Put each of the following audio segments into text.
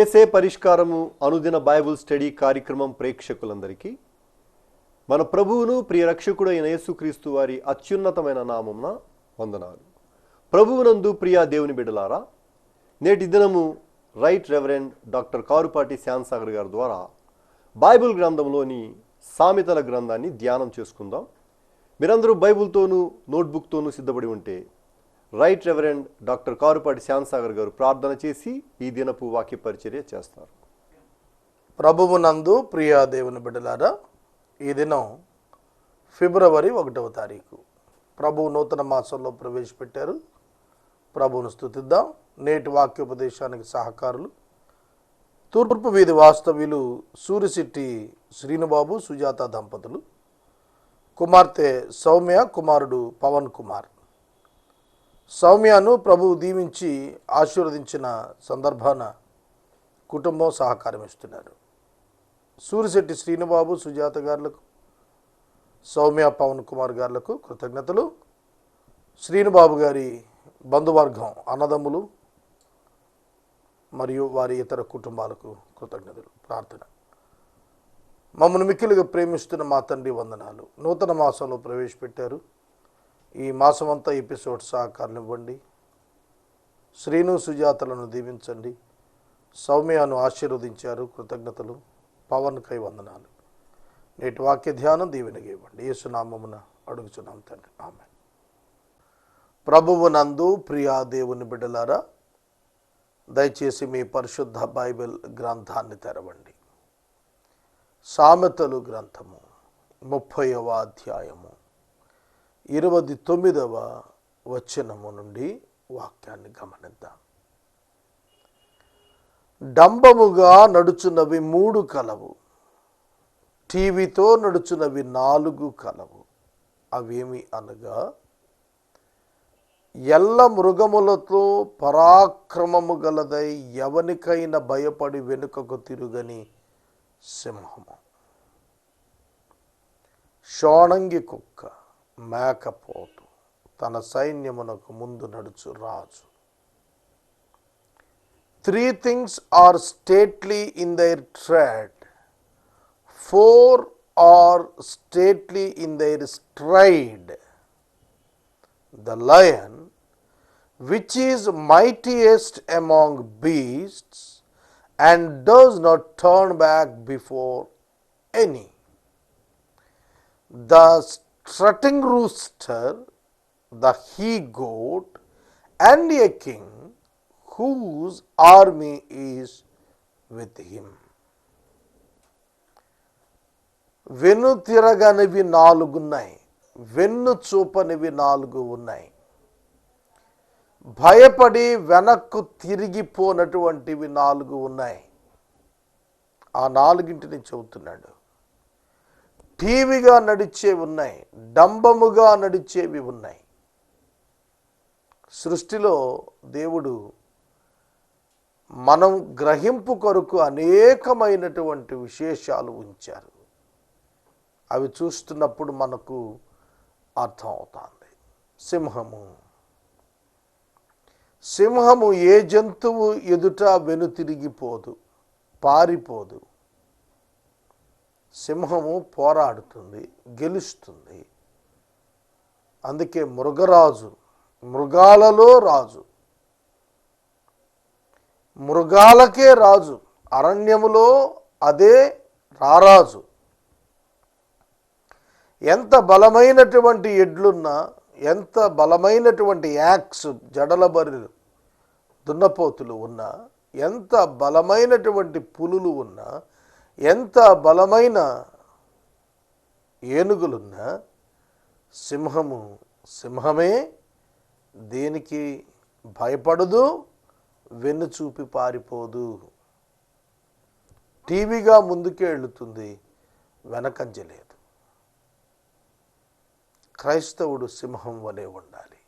ఏసే పరిష్కారము అనుదిన Bible study కార్యక్రమం ప్రేక్షకులందరికీ మన ప్రభువును ప్రియ రక్షకుడు అయిన యేసుక్రీస్తు వారి అత్యున్నతమైన నామమున వందనాలు. ప్రభువునందు ప్రియ దేవుని బిడ్డలారా, నేటి దినము రైట్ రెవరెండ్ డాక్టర్ కారుపాటి శ్యాన్సాగర్ గారి ద్వారా బైబిల్ గ్రంథంలోని సామెతల గ్రంథాన్ని ధ్యానం చేసుకుందాం. మీరందరూ బైబిల్తోనూ నోట్బుక్తోనూ సిద్ధపడి ఉంటే రైట్ రెవరెండ్ డాక్టర్ కారుపాటి శ్యాన్సాగర్ గారు ప్రార్థన చేసి ఈ దినపు వాక్య పరిచర్య చేస్తారు. ప్రభువునందు ప్రియ దేవుని బిడ్డలారా, ఈ దినం ఫిబ్రవరి 1వ తారీఖు ప్రభువు నూతన మాసంలో ప్రవేశపెట్టారు. ప్రభువును స్తుతిద్దాం. నేటి వాక్యోపదేశానికి సహకారులు తూర్పు వీధి వాస్తవ్యులు సూరిశెట్టి శ్రీనుబాబు సుజాత దంపతులు, కుమార్తె సౌమ్య, కుమారుడు పవన్ కుమార్. సౌమ్యను ప్రభువు దీవించి ఆశీర్వదించిన సందర్భాన కుటుంబం సహకారం ఇస్తున్నారు. సూరిశెట్టి శ్రీనుబాబు సుజాత గారులకు, సౌమ్య పవన్ కుమార్ గారులకు కృతజ్ఞతలు. శ్రీనుబాబు గారి బంధువర్గం, అన్నదమ్ములు మరియు వారి ఇతర కుటుంబాలకు కృతజ్ఞతలు. ప్రార్థన. మమ్మల్ని మిక్కిలిగా ప్రేమిస్తున్న మా తండ్రి వందనాలు. నూతన మాసంలో ప్రవేశపెట్టారు. ఈ మాసమంతా ఎపిసోడ్ సహకారం ఇవ్వండి. శ్రీను సుజాతలను దీవించండి. సౌమ్యను ఆశీర్వదించారు, కృతజ్ఞతలు. పవన్ కై వందనాలు. నేటి వాక్య ధ్యానం దీవెనగా ఇవ్వండి. యేసునామమున అడుగుచున్నాం తండ్రి, ఆమేన్. ప్రభువు నందు ప్రియా దేవుని బిడ్డలారా, దయచేసి మీ పరిశుద్ధ బైబిల్ గ్రంథాన్ని తెరవండి. సామెతలు గ్రంథము 30వ అధ్యాయము 29వ వచనము నుండి వాక్యాన్ని గమనిద్దాం. డంబముగా నడుచున్నవి 3 కలవు, టీవీతో నడుచున్నవి 4 కలవు. అవేమి అనగా, ఎల్ల మృగములతో పరాక్రమము గలదై ఎవనికైనా భయపడి వెనుకకు తిరుగని సింహము, షోణంగి కుక్క, మేకపోతు, తన సైన్యమునకు ముందు నడుచు రాజు. 3 things are stately in their tread, 4 are stately in their stride. The lion, which is mightiest among beasts, and does not turn back before any. The strutting rooster, the he-goat, and a king whose army is with him. వెన్ను తిరగనివి 4 ఉన్నాయి, వెన్ను చూపనివి 4 ఉన్నాయి. భయపడి వెనక్కు తిరిగిపోనటువంటివి 4 ఉన్నాయి. ఆ 4ని చెబుతున్నాడు. టీవీగా నడిచేవి ఉన్నాయి, డంబముగా నడిచేవి ఉన్నాయి. సృష్టిలో దేవుడు మనం గ్రహింపు కొరకు అనేకమైనటువంటి విశేషాలు ఉంచారు. అవి చూస్తున్నప్పుడు మనకు అర్థం అవుతుంది. సింహము ఏ జంతువు ఎదుట వెనుతిరిగిపోదు, పారిపోదు. సింహము పోరాడుతుంది, గెలుస్తుంది. అందుకే మృగరాజు, మృగాలలో రాజు, మృగాలకే రాజు. అరణ్యములో అదే రారాజు. ఎంత బలమైనటువంటి ఎడ్లున్నా, ఎంత బలమైనటువంటి యాక్స్, జడల బర్రెలు, దున్నపోతులు ఉన్నా, ఎంత బలమైనటువంటి పులులు ఉన్నా, ఎంత బలమైన ఏనుగులున్నా, సింహమే. దేనికి భయపడదు, వెన్ను చూపి పారిపోదు. టీవీగా ముందుకే వెళుతుంది, వెనకంజలేదు. క్రైస్తవుడు సింహం వలె ఉండాలి.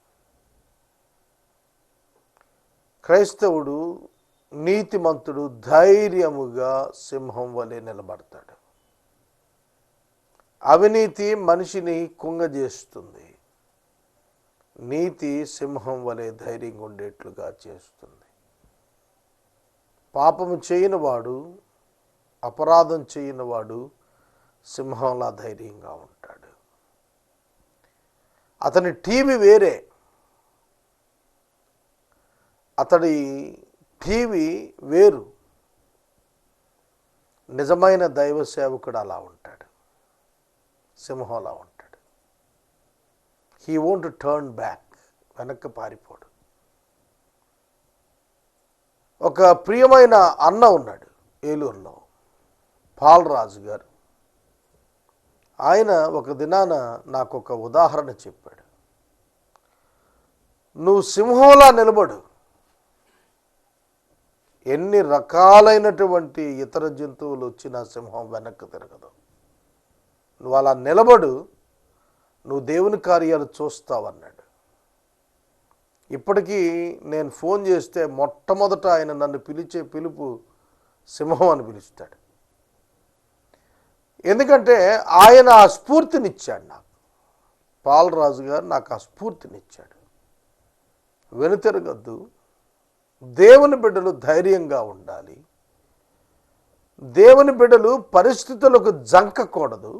క్రైస్తవుడు నీతిమంతుడు ధైర్యముగా సింహం వలె నిలబడతాడు. అవినీతి మనిషిని కుంగజేస్తుంది, నీతి సింహం వలె ధైర్యంగా ఉండేట్లుగా చేస్తుంది. పాపము చేయనివాడు, అపరాధం చేయనివాడు సింహంలా ధైర్యంగా ఉంటాడు. అతని టీవీ వేరే, అతడి టీవీ వేరు. నిజమైన దైవ సేవకుడు అలా ఉంటాడు, సింహంలా ఉంటాడు. హీ వోంట్ టర్న్ బ్యాక్, వెనక్కి పారిపోడు. ఒక ప్రియమైన అన్న ఉన్నాడు ఏలూరులో, పాలరాజు గారు. ఆయన ఒక దినాన నాకు ఒక ఉదాహరణ చెప్పాడు. నువ్వు సింహంలా నిలబడు, ఎన్ని రకాలైనటువంటి ఇతర జంతువులు వచ్చినా సింహం వెనక్కి తిరగదు. నువ్వు అలా నిలబడు, నువ్వు దేవుని కార్యాలు చూస్తావన్నాడు. ఇప్పటికీ నేను ఫోన్ చేస్తే మొట్టమొదట ఆయన నన్ను పిలిచే పిలుపు సింహం అని పిలుస్తాడు. ఎందుకంటే ఆయన ఆ స్ఫూర్తినిచ్చాడు నాకు. పాలరాజు గారు నాకు ఆ స్ఫూర్తినిచ్చాడు. వెనుతిరగద్దు, దేవుని బిడ్డలు ధైర్యంగా ఉండాలి, దేవుని బిడ్డలు పరిస్థితులకు జంకకూడదు,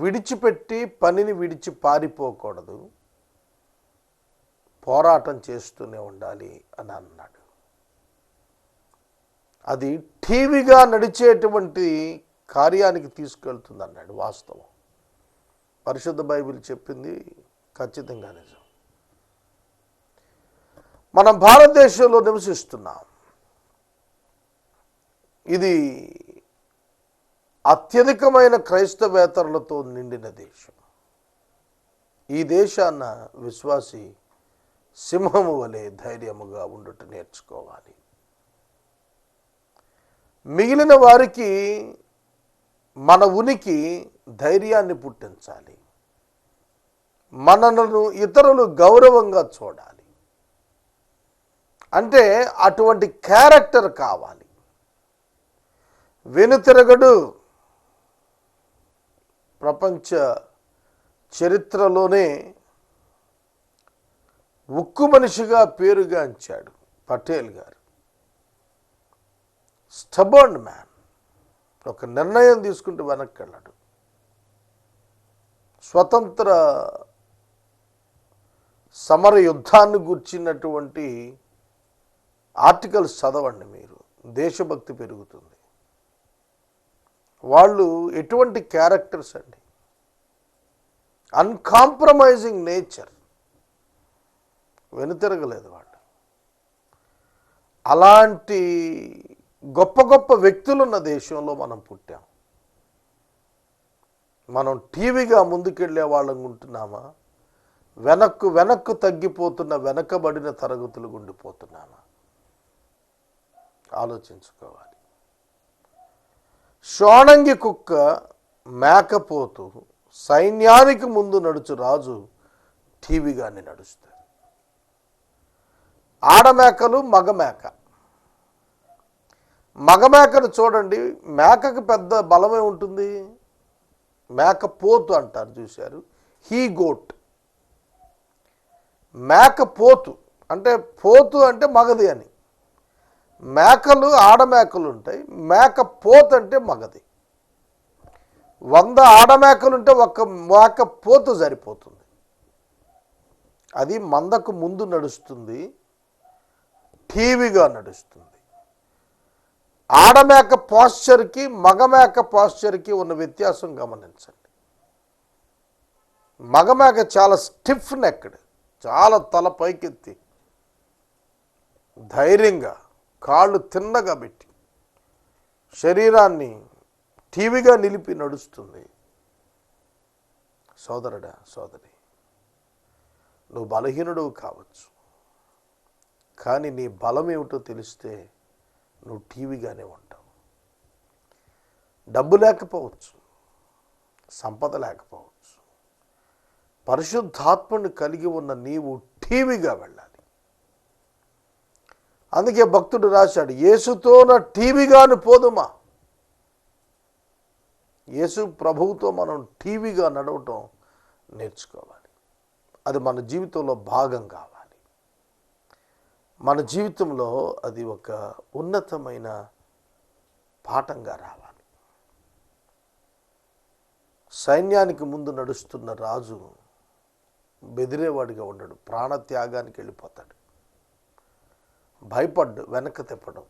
విడిచిపెట్టి పనిని విడిచి పారిపోకూడదు, పోరాటం చేస్తూనే ఉండాలి అని అన్నాడు. అది టీవీగా నడిచేటువంటి కార్యానికి తీసుకెళ్తుంది అన్నాడు. వాస్తవం, పరిశుద్ధ బైబిల్ చెప్పింది ఖచ్చితంగా నిజం. మనం భారతదేశంలో నివసిస్తున్నాం. ఇది అత్యధికమైన క్రైస్తవేతరులతో నిండిన దేశం. ఈ దేశాన్న విశ్వాసి సింహము వలె ధైర్యముగా ఉండుట నేర్చుకోవాలి. మిగిలిన వారికి మన ఉనికి ధైర్యాన్ని పుట్టించాలి. మనలను ఇతరులు గౌరవంగా చూడాలి. అంటే అటువంటి క్యారెక్టర్ కావాలి. వెనుతిరగడు. ప్రపంచ చరిత్రలోనే ఉక్కు మనిషిగా పేరుగాంచాడు పటేల్ గారు. Stubborn man. ఒక నిర్ణయం తీసుకుంటూ వెనక్కి వెళ్ళాడు. స్వతంత్ర సమర యుద్ధాన్ని గూర్చినటువంటి ఆర్టికల్స్ చదవండి మీరు, దేశభక్తి పెరుగుతుంది. వాళ్ళు ఎటువంటి క్యారెక్టర్స్ అండి, అన్కాంప్రమైజింగ్ నేచర్. వెనుతిరగలేదు వాళ్ళు. అలాంటి గొప్ప గొప్ప వ్యక్తులున్న దేశంలో మనం పుట్టాం. మనం టీవీగా ముందుకెళ్ళే వాళ్ళం ఉంటున్నామా, వెనక్కు తగ్గిపోతున్న వెనకబడిన తరగతులు గుండిపోతున్నామా? ఆలోచించుకోవాలి. షోణంగి కుక్క మేకపోతు సైన్యానికి ముందు నడుచు రాజు టీవీగానే నడుస్తుంది. ఆడమేకలు మగమేక. మగమేకను చూడండి, మేకకు పెద్ద బలమే ఉంటుంది. మేకపోతు అంటారు, చూశారు, హీ గోట్. మేకపోతు అంటే పోతు అంటే మగది అని. మేకలు ఆడమేకలు ఉంటాయి, మేకపోతు అంటే మగది. 100 ఆడమేకలుంటే ఒక మేకపోతు సరిపోతుంది. అది మందకు ముందు నడుస్తుంది, టీవీగా నడుస్తుంది. ఆడమేక పాస్చర్కి మగమేక పాస్చర్కి ఉన్న వ్యత్యాసం గమనించండి. మగమేక చాలా స్టిఫ్ నెక్డ్, చాలా తల పైకెత్తి ధైర్యంగా కాళ్ళు తిన్నగా పెట్టి శరీరాన్ని టీవీగా నిలిపి నడుస్తుంది. సోదరుడా, సోదరి, నువ్వు బలహీనుడు కావచ్చు, కానీ నీ బలం ఏమిటో తెలిస్తే నువ్వు టీవీగానే ఉంటావు. డబ్బు లేకపోవచ్చు, సంపద లేకపోవచ్చు, పరిశుద్ధాత్మని కలిగి ఉన్న నీవు టీవీగా వెళ్ళాలి. అందుకే భక్తుడు రాశాడు, యేసుతో నా టీవీగాను పోదుమా. యేసు ప్రభువుతో మనం టీవీగా నడవటం నేర్చుకోవాలి. అది మన జీవితంలో భాగం కావాలి. మన జీవితంలో అది ఒక ఉన్నతమైన పాఠంగా రావాలి. సైన్యానికి ముందు నడుస్తున్న రాజు బెదిరేవాడిగా ఉండడు, ప్రాణత్యాగానికి వెళ్ళిపోతాడు. భయపడ్డు, వెనక్కి తిప్పడం.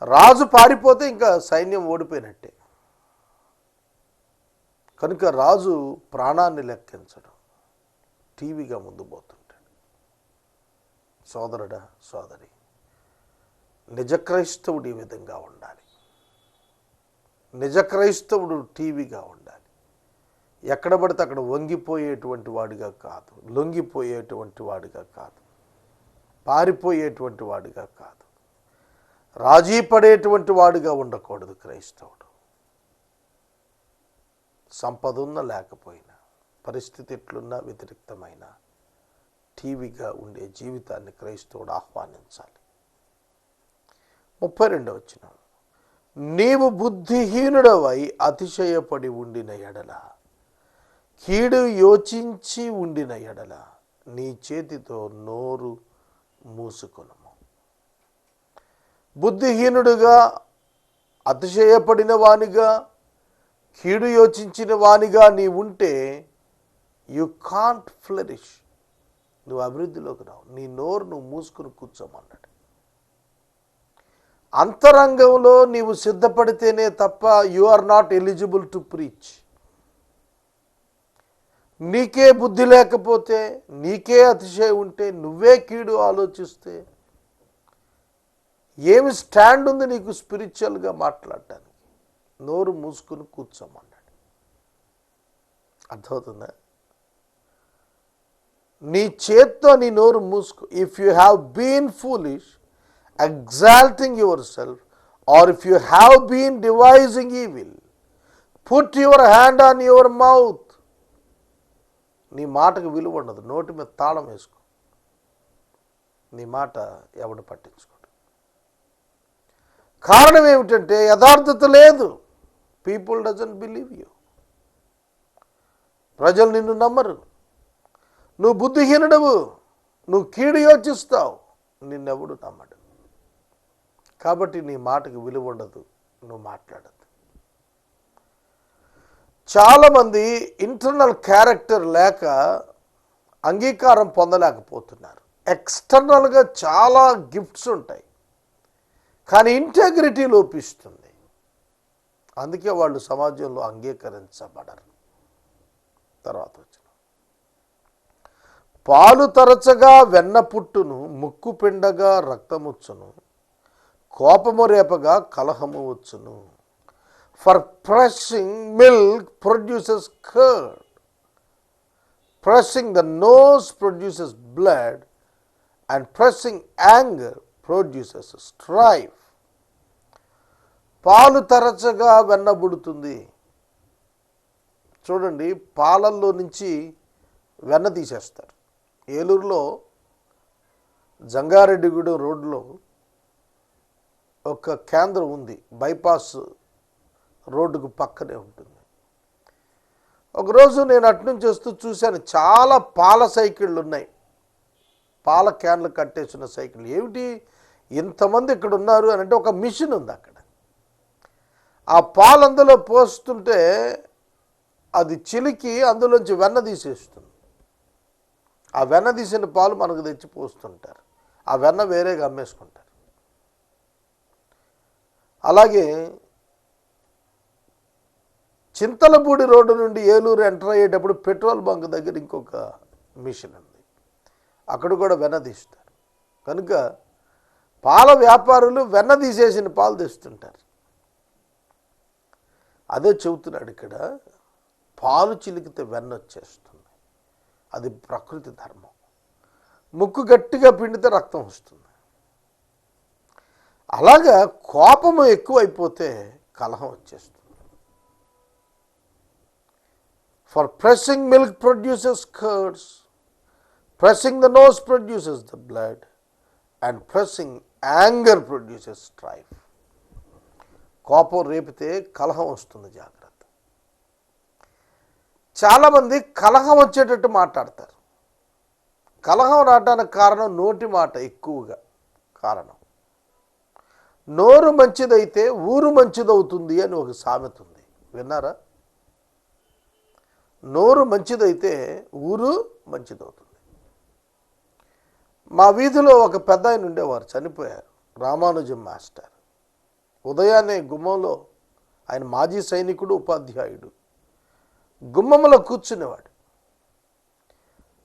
రాజు పారిపోతే ఇంకా సైన్యం ఓడిపోయినట్టే. కనుక రాజు ప్రాణాన్ని లెక్కించడం, టీవీగా ముందు పోతుంటాడు. సోదరుడా, సోదరి, నిజ క్రైస్తవుడు ఈ విధంగా ఉండాలి. నిజ క్రైస్తవుడు టీవీగా ఉండాలి. ఎక్కడ పడితే అక్కడ వంగిపోయేటువంటి వాడిగా కాదు, లొంగిపోయేటువంటి వాడిగా కాదు, పారిపోయేటువంటి వాడిగా కాదు, రాజీ పడేటువంటి వాడిగా ఉండకూడదు క్రైస్తవుడు. సంపద ఉన్నా లేకపోయినా, పరిస్థితి ఎట్లున్నా వ్యతిరేక్తమైన టీవీగా ఉండే జీవితాన్ని క్రైస్తవుడు ఆహ్వానించాలి. 32వ వచనం, నీవు బుద్ధిహీనుడవై అతిశయపడి ఉండిన ఎడల, కీడు యోచించి ఉండిన ఎడల నీ చేతితో నోరు మూసుకొనుము. బుద్ధిహీనుడుగా, అతిశయపడిన వానిగా, కీడు యోచించిన వానిగా నీ ఉంటే యు కాంట్ ఫ్లరిష్, నువ్వు అభివృద్ధిలోకి రావు. నీ నోరు నువ్వు మూసుకుని కూర్చోమన్నాడు. అంతరంగంలో నీవు సిద్ధపడితేనే తప్ప you are not eligible to preach. నీకే బుద్ధి లేకపోతే, నీకే అతిశయం ఉంటే, నువ్వే కీడు ఆలోచిస్తే ఏమి స్టాండ్ ఉంది నీకు స్పిరిచువల్గా మాట్లాడటానికి? నోరు మూసుకుని కూర్చోమన్నాడు. అర్థమవుతుందా? నీ చేత్తో నీ నోరు మూసుకో. If you have been foolish exalting yourself, or if you have been devising evil, put your hand on your mouth. నీ మాటకు విలువ ఉండదు, నోటి మీద తాళం వేసుకో. నీ మాట ఎవడు పట్టించుకోడు. కారణం ఏమిటంటే యథార్థత లేదు. People doesn't believe you. ప్రజలు నిన్ను నమ్మరు. నువ్వు బుద్ధిహీనుడవు, నువ్వు కీడు యోచిస్తావు, నిన్నెవడు నమ్మడు. కాబట్టి నీ మాటకు విలువ ఉండదు, నువ్వు మాట్లాడద్దు. చాలామంది ఇంటర్నల్ క్యారెక్టర్ లేక అంగీకారం పొందలేకపోతున్నారు. ఎక్స్టర్నల్గా చాలా గిఫ్ట్స్ ఉంటాయి, కానీ ఇంటెగ్రిటీ లోపిస్తుంది. అందుకే వాళ్ళు సమాజంలో అంగీకరించబడరు. తర్వాత వచ్చిన పాలు తరచగా వెన్న పుట్టును, ముక్కు పిండగా రక్తముచ్చును, కోపము రేపగా కలహము వచ్చును. For pressing milk produces curd, pressing the nose produces blood, and pressing anger produces strife. పాలు తరచగా వెన్నబుడుతుంది. చూడండి, పాలల్లో నుంచి వెన్న తీసేస్తారు. ఏలూరులో జంగారెడ్డిగూడెం రోడ్లో ఒక కేంద్రం ఉంది, బైపాస్ రోడ్డుకు పక్కనే ఉంటుంది. ఒకరోజు నేను అటునుంచి వస్తూ చూశాను, చాలా పాల సైకిళ్ళు ఉన్నాయి, పాల క్యాన్లు కట్టేసిన సైకిల్. ఏమిటి ఇంతమంది ఇక్కడ ఉన్నారు అని అంటే, ఒక మిషన్ ఉంది అక్కడ. ఆ పాలు అందులో పోస్తుంటే అది చిలికి అందులోంచి వెన్న తీసేస్తుంది. ఆ వెన్న తీసిన పాలు మనకు తెచ్చి పోస్తుంటారు. ఆ వెన్న వేరేగా అమ్మేసుకుంటారు. అలాగే చింతలపూడి రోడ్డు నుండి ఏలూరు ఎంటర్ అయ్యేటప్పుడు పెట్రోల్ బంక్ దగ్గర ఇంకొక మిషన్ ఉంది, అక్కడ కూడా వెన్న తీస్తారు. కనుక పాల వ్యాపారులు వెన్న తీసేసిన పాలు తెస్తుంటారు. అదే చెబుతున్నాడు ఇక్కడ, పాలు చిలికితే వెన్న వచ్చేస్తుంది, అది ప్రకృతి ధర్మం. ముక్కు గట్టిగా పిండితే రక్తం వస్తుంది. అలాగా కోపము ఎక్కువైపోతే కలహం వచ్చేస్తుంది. For pressing milk produces curds, pressing the nose produces the blood, and pressing anger produces strife. కోపం రేపితే కలహం వస్తుంది, జాగ్రత్త. చాలామంది కలహం వచ్చేటట్టు మాట్లాడతారు. కలహం రావడానికి కారణం నోటి మాట ఎక్కువగా కారణం. నోరు మంచిదైతే ఊరు మంచిదవుతుంది అని ఒక సామెత ఉంది, విన్నారా? నోరు మంచిదైతే ఊరు మంచిదవుతుంది. మా వీధిలో ఒక పెద్ద ఆయన ఉండేవారు, చనిపోయారు, రామానుజం మాస్టర్. ఉదయాన్నే గుమ్మంలో, ఆయన మాజీ సైనికుడు, ఉపాధ్యాయుడు, గుమ్మంలో కూర్చునేవాడు.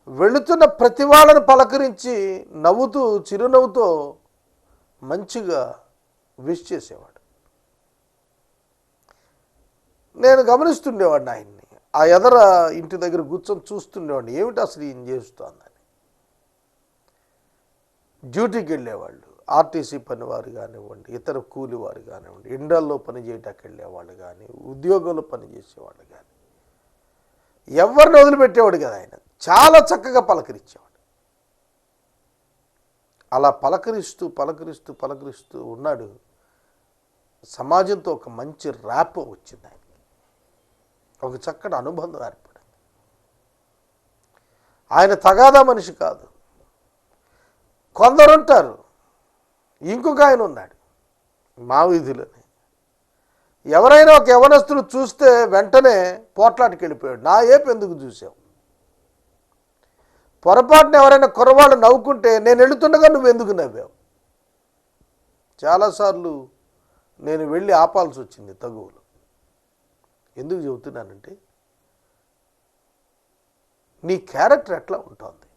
వెళుతున్న ప్రతి వాళ్ళని పలకరించి నవ్వుతూ చిరునవ్వుతో మంచిగా విష్ చేసేవాడు. నేను గమనిస్తుండేవాడిని ఆయన్ని. ఆ ఎదర ఇంటి దగ్గర కూర్చొని చూస్తుండేవాడిని, ఏమిటి అసలు ఈయన చేస్తోందని. డ్యూటీకి వెళ్ళేవాళ్ళు, ఆర్టీసీ పనివారు కానివ్వండి, ఇతర కూలివారు కానివ్వండి, ఇండల్లో పని చేయటానికి వెళ్ళేవాళ్ళు కానీ, ఉద్యోగంలో పనిచేసేవాళ్ళు కానీ, ఎవరిని వదిలిపెట్టేవాడు కదా ఆయన. చాలా చక్కగా పలకరించేవాడు. అలా పలకరిస్తూ పలకరిస్తూ పలకరిస్తూ ఉన్నాడు. సమాజంతో ఒక మంచి ర్యాప్ వచ్చింది ఆయనకి, ఒక చక్కటి అనుబంధం ఏర్పడింది. ఆయన తగాదా మనిషి కాదు. కొందరుంటారు, ఇంకొక ఆయన ఉన్నాడు మా వీధిలోనే, ఎవరైనా ఒక యవనస్తులు చూస్తే వెంటనే పోట్లాటికి వెళ్ళిపోయాడు. నా ఏపు ఎందుకు చూసావు? పొరపాటున ఎవరైనా కుర్రవాళ్ళు నవ్వుకుంటే నేను వెళుతుండగా నువ్వు ఎందుకు నవ్వావు? చాలాసార్లు నేను వెళ్ళి ఆపాల్సి వచ్చింది తగువులు. ఎందుకు చెబుతున్నానంటే, నీ క్యారెక్టర్ ఎట్లా ఉంటుంది,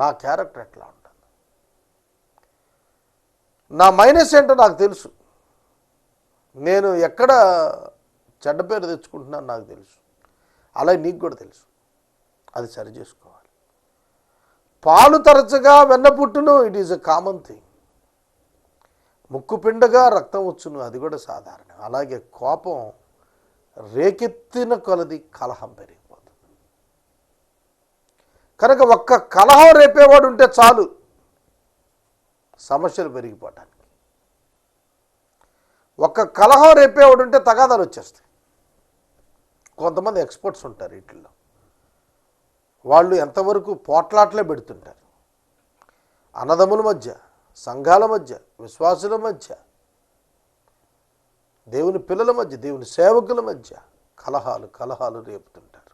నా క్యారెక్టర్ ఎట్లా ఉంటుంది, నా మైనస్ ఏంటో నాకు తెలుసు, నేను ఎక్కడ చెడ్డ పేరు తెచ్చుకుంటున్నాను నాకు తెలుసు, అలాగే నీకు కూడా తెలుసు. అది సరి చేసుకోవాలి. పాలు తరచుగా వెన్న పుట్టును, it is a common thing. ముక్కు పిండగా రక్తం వచ్చును, అది కూడా సాధారణం. అలాగే కోపం రేకెత్తిన కొలది కలహం పెరిగిపోతుంది. కనుక ఒక్క కలహం రేపేవాడు ఉంటే చాలు సమస్యలు పెరిగిపోవటానికి. ఒక్క కలహం రేపేవాడు ఉంటే తగాదాలు వచ్చేస్తాయి. కొంతమంది ఎక్స్పర్ట్స్ ఉంటారు వీటిల్లో, వాళ్ళు ఎంతవరకు పోట్లాట్లే పెడుతుంటారు. అన్నదమ్ముల మధ్య, సంఘాల మధ్య, విశ్వాసుల మధ్య, దేవుని పిల్లల మధ్య, దేవుని సేవకుల మధ్య కలహాలు కలహాలు రేపుతుంటారు.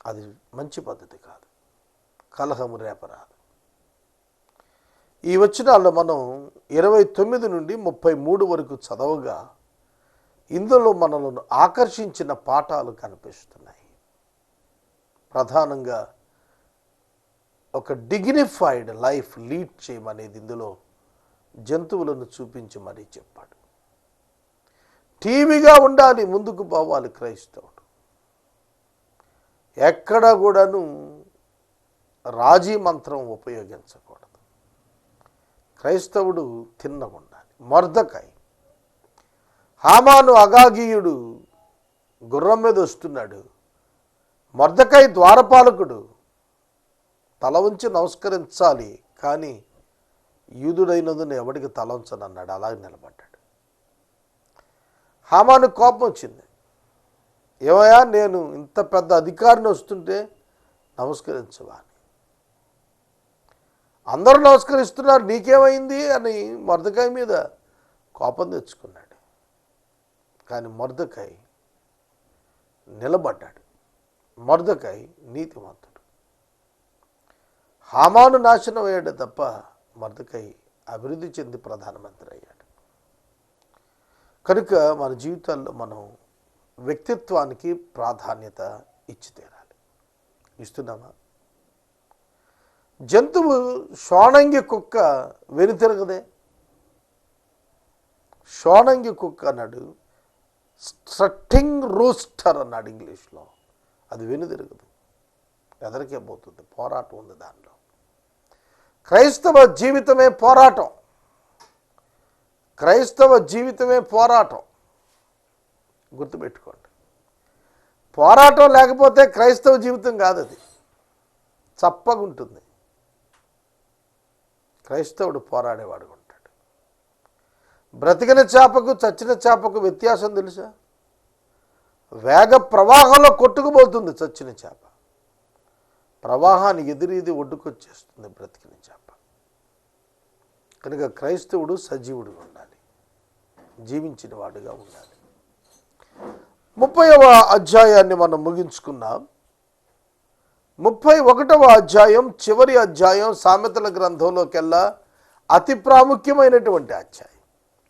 అది మంచి పద్ధతి కాదు. కలహము రేపరాదు. ఈ వచనాల్లో మనం 29 నుండి 33 వరకు చదవగా ఇందులో మనలను ఆకర్షించిన పాఠాలు కనిపిస్తున్నాయి. ప్రధానంగా ఒక డిగ్నిఫైడ్ లైఫ్ లీడ్ చేయమనేది ఇందులో జంతువులను చూపించి మరీ చెప్పాడు. టీవీగా ఉండాలి, ముందుకు పోవాలి క్రైస్తవుడు. ఎక్కడ కూడాను రాజీ మంత్రం ఉపయోగించకూడదు. క్రైస్తవుడు తిన్నగా ఉండాలి. మొర్దెకై, హామాను అగాగీయుడు గుర్రం మీద వస్తున్నాడు. మొర్దెకై ద్వారపాలకుడు, తల ఉంచి నమస్కరించాలి, కానీ యూదుడైనందున ఎవడికి తల ఉంచనన్నాడు. అలాగే నిలబడ్డాడు. హామాను కోపం వచ్చింది. ఏమయ్యా, నేను ఇంత పెద్ద అధికారిని వస్తుంటే నమస్కరించవా అని. అందరూ నమస్కరిస్తున్నారు, నీకేమైంది అని మొర్దెకై మీద కోపం తెచ్చుకున్నాడు. కానీ మొర్దెకై నిలబడ్డాడు. మొర్దెకై నీతిమంతుడు. హామాను నాశనం అయ్యాడు తప్ప మొర్దెకై అభివృద్ధి చెంది ప్రధానమంత్రి అయ్యాడు. కనుక మన జీవితాల్లో మనం వ్యక్తిత్వానికి ప్రాధాన్యత ఇచ్చి తీరాలి. ఇస్తున్నామా? జంతువు షోణంగి కుక్క వెనుతిరగదే. షోణంగి కుక్క అన్నాడు, స్ట్రట్టింగ్ రూస్టర్ అన్నాడు ఇంగ్లీష్లో. అది వెనుతిరగదు, ఎదరికే పోతుంది. పోరాటం ఉంది దానిలో. క్రైస్తవ జీవితమే పోరాటం. క్రైస్తవ జీవితమే పోరాటం. గుర్తుపెట్టుకోండి. పోరాటం లేకపోతే క్రైస్తవ జీవితం కాదు, అది చప్పగుంటుంది. క్రైస్తవుడు పోరాడేవాడు ఉంటాడు. బ్రతికిన చేపకు చచ్చిన చేపకు వ్యత్యాసం తెలుసా? వేగ ప్రవాహంలో కొట్టుకుపోతుంది చచ్చిన చేప. ప్రవాహాన్ని ఎదురీది ఒడ్డుకొచ్చేస్తుంది బ్రతికిన చేప. కనుక క్రైస్తవుడు సజీవుడిగా ఉండాలి, జీవించిన వాడుగా ఉండాలి. 30వ అధ్యాయాన్ని మనం ముగించుకున్నాం. 31వ అధ్యాయం చివరి అధ్యాయం సామెతల గ్రంథంలోకెల్లా అతి ప్రాముఖ్యమైనటువంటి అధ్యాయం.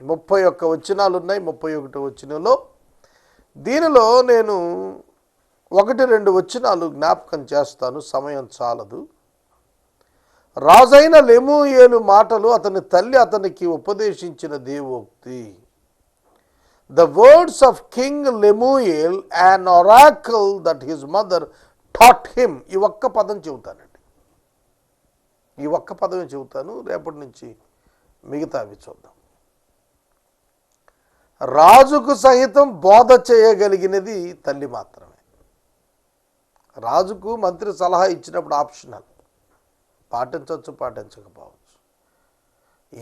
31 వచనాలు ఉన్నాయి. 31వ వచనంలో దీనిలో నేను 1-2 వచనాలు జ్ఞాపకం చేస్తాను, సమయం చాలదు. రాజైన లెమూయేలు మాటలు అతని తల్లి అతనికి ఉపదేశించిన దేవోక్తి. The words of King Lemuel, an oracle that his mother taught him. ఈ ఒక్క పదం చెబుతానండి, ఈ ఒక్క పదమే చెబుతాను. రేపటి నుంచి మిగతా అవి చూద్దాం. రాజుకు సహితం బోధ చేయగలిగినది తల్లి మాత్రమే. రాజుకు మంత్రి సలహా ఇచ్చినప్పుడు ఆప్షనల్, పాటించవచ్చు పాటించకపోవచ్చు.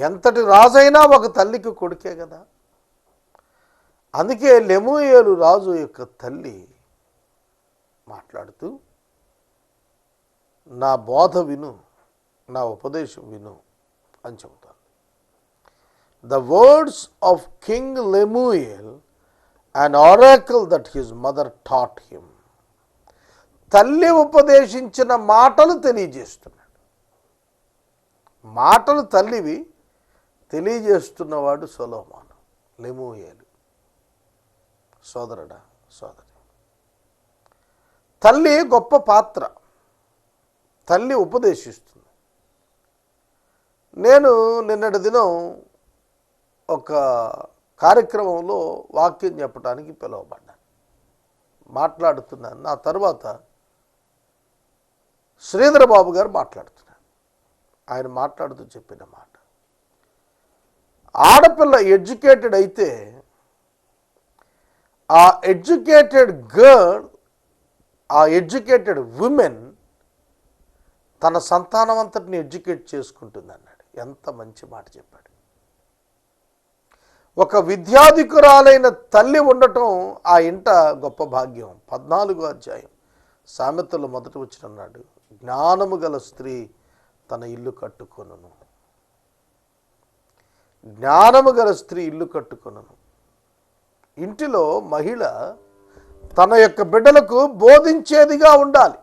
ఎంతటి రాజైనా ఒక తల్లికి కొడుకే కదా. అందుకే లెమూయేలు రాజు యొక్క తల్లి మాట్లాడుతూ, నా బోధ విను, నా ఉపదేశం విను అని చెబుతాను. The words of King Lemuel, an oracle that his mother taught him. తల్లి ఉపదేశించిన మాటలు తెలియజేస్తున్నాడు. మాటలు తల్లివి, తెలియజేస్తున్నవాడు సొలొమోను, లెమూయేలు. సోదరుడా, సోదరి, తల్లి గొప్ప పాత్ర. తల్లి ఉపదేశిస్తుంది. నేను నిన్నటి దినం ఒక కార్యక్రమంలో వాక్యం చెప్పడానికి పిలువబడ్డాను, మాట్లాడుతున్నాను. నా తర్వాత శ్రీధర బాబు గారు మాట్లాడుతున్నారు. ఆయన మాట్లాడుతూ చెప్పిన మాట, ఆడపిల్ల ఎడ్యుకేటెడ్ అయితే ఆ ఎడ్యుకేటెడ్ గర్ల్, ఆ ఎడ్యుకేటెడ్ ఉమెన్ తన సంతానం అంతటిని ఎడ్యుకేట్ చేసుకుంటుంది అన్నాడు. ఎంత మంచి మాట చెప్పాడు. ఒక విద్యాధికురాలైన తల్లి ఉండటం ఆ ఇంట గొప్ప భాగ్యం. 14వ అధ్యాయం సామెతలు మొదటి వచనం అన్నాడు, జ్ఞానము గల స్త్రీ తన ఇల్లు కట్టుకొనును. జ్ఞానము గల స్త్రీ ఇల్లు కట్టుకొనును. ఇంటిలో మహిళ తన యొక్క బిడ్డలకు బోధించేదిగా ఉండాలి,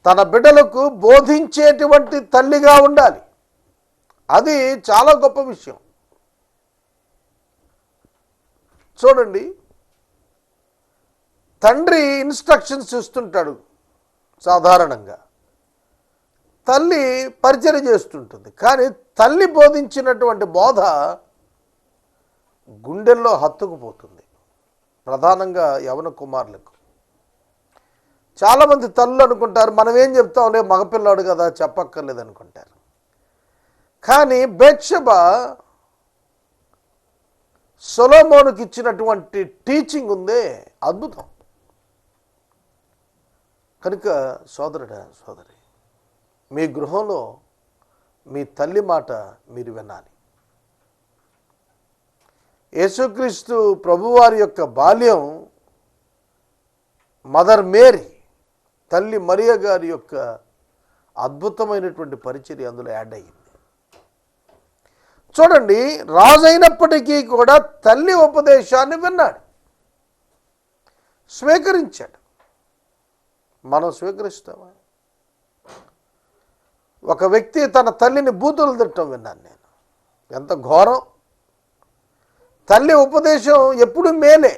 తన బిడ్డలకు బోధించేటువంటి తల్లిగా ఉండాలి. అది చాలా గొప్ప విషయం. చూడండి, తండ్రి ఇన్స్ట్రక్షన్స్ ఇస్తుంటాడు సాధారణంగా, తల్లి పరిచయం చేస్తుంటుంది. కానీ తల్లి బోధించినటువంటి బోధ గుండెల్లో హత్తుకుపోతుంది. ప్రధానంగా యవన కుమారులకు. చాలామంది తల్లులు అనుకుంటారు, మనం ఏం చెప్తాంలే, మగపిల్లాడు కదా, చెప్పక్కర్లేదు అనుకుంటారు. కానీ బెత్షెబ సొలొమోనుకి ఇచ్చినటువంటి టీచింగ్ ఉందే, అద్భుతం. కనుక సోదరుడా, సోదరి, మీ గృహంలో మీ తల్లి మాట మీరు వినాలి. యేసుక్రీస్తు ప్రభువారి యొక్క బాల్యం మదర్ మేరీ, తల్లి మరియ గారి యొక్క అద్భుతమైనటువంటి పరిచర్య అందులో యాడ్ అయ్యింది. చూడండి, రాజైనప్పటికీ కూడా తల్లి ఉపదేశాన్ని విన్నాడు, స్వీకరించాడు. మనం స్వీకరిస్తామా? ఒక వ్యక్తి తన తల్లిని బూతులు తిట్టడం విన్నాను నేను. ఎంత ఘోరం! తల్లి ఉపదేశం ఎప్పుడు మేలే.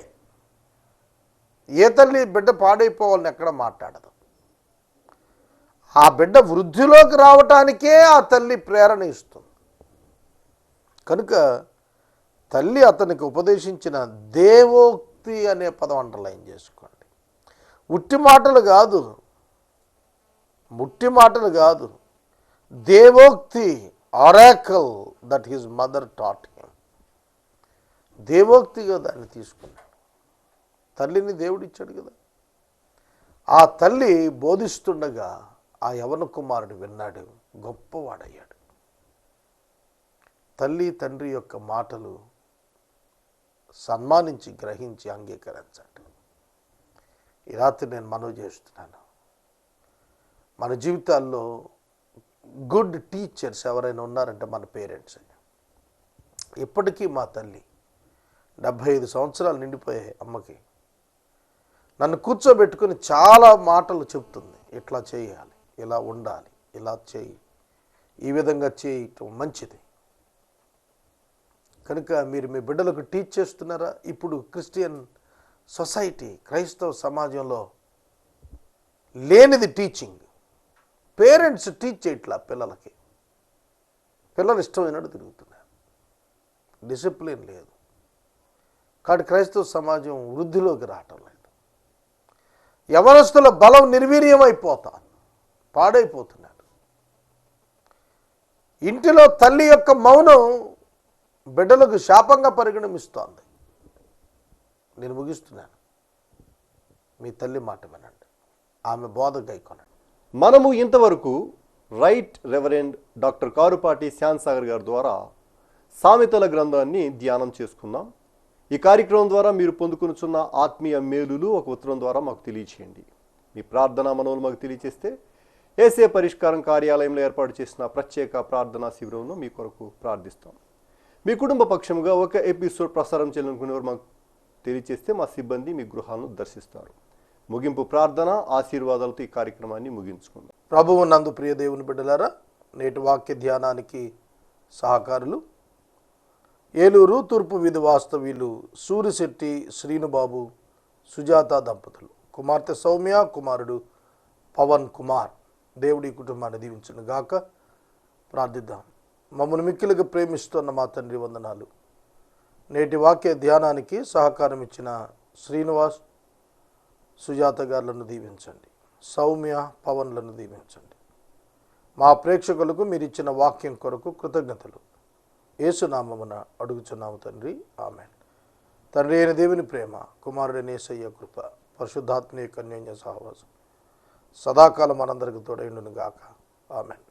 ఏ తల్లి బిడ్డ పాడైపోవాలని ఎక్కడ మాట్లాడదు. ఆ బిడ్డ వృద్ధిలోకి రావటానికే ఆ తల్లి ప్రేరణ ఇస్తుంది. కనుక తల్లి అతనికి ఉపదేశించిన దేవోక్తి అనే పదం అండర్లైన్ చేసుకోండి. ఉట్టి మాటలు కాదు, ముట్టి మాటలు కాదు. దేవోక్తి, oracle that his mother taught him. దేవోక్తిగా దాన్ని తీసుకున్నాడు. తల్లిని దేవుడిచ్చాడు కదా. ఆ తల్లి బోధిస్తుండగా ఆ యవన కుమారుడు విన్నాడు, గొప్పవాడయ్యాడు. తల్లి తండ్రి యొక్క మాటలు సన్మానించి గ్రహించి అంగీకరించండి. ఈ రాత్రి నేను మనవి చేస్తున్నాను, మన జీవితాల్లో గుడ్ టీచర్స్ ఎవరైనా ఉన్నారంటే మన పేరెంట్స్. ఇప్పటికీ మా తల్లి 75 సంవత్సరాలు నిండిపోయాయి అమ్మకి, నన్ను కూర్చోబెట్టుకుని చాలా మాటలు చెప్తుంది. ఇట్లా చేయాలి, ఇలా ఉండాలి, ఇలా చేయి, ఈ విధంగా చేయటం మంచిది. కనుక మీరు మీ బిడ్డలకు టీచ్ చేస్తున్నారా? ఇప్పుడు క్రిస్టియన్ సొసైటీ, క్రైస్తవ సమాజంలో లేనిది టీచింగ్. పేరెంట్స్ టీచ్ చేయట్లా పిల్లలకి. పిల్లలు ఇష్టమైనట్టు తిరుగుతున్నారు, డిసిప్లిన్ లేదు. కాబట్టి క్రైస్తవ సమాజం వృద్ధిలోకి రావటం లేదు. యవనస్తుల బలం నిర్వీర్యమైపోతారు, పాడైపోతున్నారు. ఇంటిలో తల్లి యొక్క మౌనం బిడ్డలకు శాపంగా పరిగణిస్తోంది. నేను ముగిస్తున్నాను. మీ తల్లి మాట వినండి, ఆమె బోధ గైకొనండి. మనము ఇంతవరకు right reverend doctor Karupati Shyam Sagar గారి ద్వారా సామెతల గ్రంథాన్ని ధ్యానం చేసుకున్నాం. ఈ కార్యక్రమం ద్వారా మీరు పొందుకునుచున్న ఆత్మీయ మేలులు ఒక ఉత్తరం ద్వారా మాకు తెలియచేయండి. మీ ప్రార్థనా మనవులు మాకు తెలియచేస్తే ఏసే పరిష్కారం కార్యాలయంలో ఏర్పాటు చేసిన ప్రత్యేక ప్రార్థనా శిబిరంలో మీ కొరకు ప్రార్థిస్తాం. మీ కుటుంబ పక్షముగా ఒక ఎపిసోడ్ ప్రసారం చేయాలనుకునేవారు మాకు తెలియచేస్తే మా సిబ్బంది మీ గృహాలను దర్శిస్తారు. ముగింపు ప్రార్థన ఆశీర్వాదాలతో ఈ కార్యక్రమాన్ని ముగించుకుందాం. ప్రభువు నందు ప్రియ దేవుని బిడ్డలారా, నేటి వాక్య ధ్యానానికి సహకారులు ఏలూరు తూర్పు వీధి వాస్తవ్యులు సూరిశెట్టి శ్రీనుబాబు సుజాత దంపతులు, కుమార్తె సౌమ్య, కుమారుడు పవన్ కుమార్. దేవుడి కుటుంబాన్ని దీవించును గాక. ప్రార్థిద్దాం. మమ్మల్ని మిక్కిలిగా ప్రేమిస్తున్న మా తండ్రి వందనాలు. నేటి వాక్య ధ్యానానికి సహకారం ఇచ్చిన శ్రీనివాస్, సుజాత గారులను దీవించండి. సౌమ్య, పవన్లను దీవించండి. మా ప్రేక్షకులకు మీరు ఇచ్చిన వాక్యం కొరకు కృతజ్ఞతలు యేసునామమున అడుగుచున్నాము తండ్రి, ఆమేన్. తండ్రి అయిన దేవుని ప్రేమ, కుమారుడైన యేసయ్య కృప, పరిశుద్ధాత్మ యొక్క అన్యోన్య సహవాసం సదాకాలం మనందరికి తోడైండును గాక. ఆమేన్.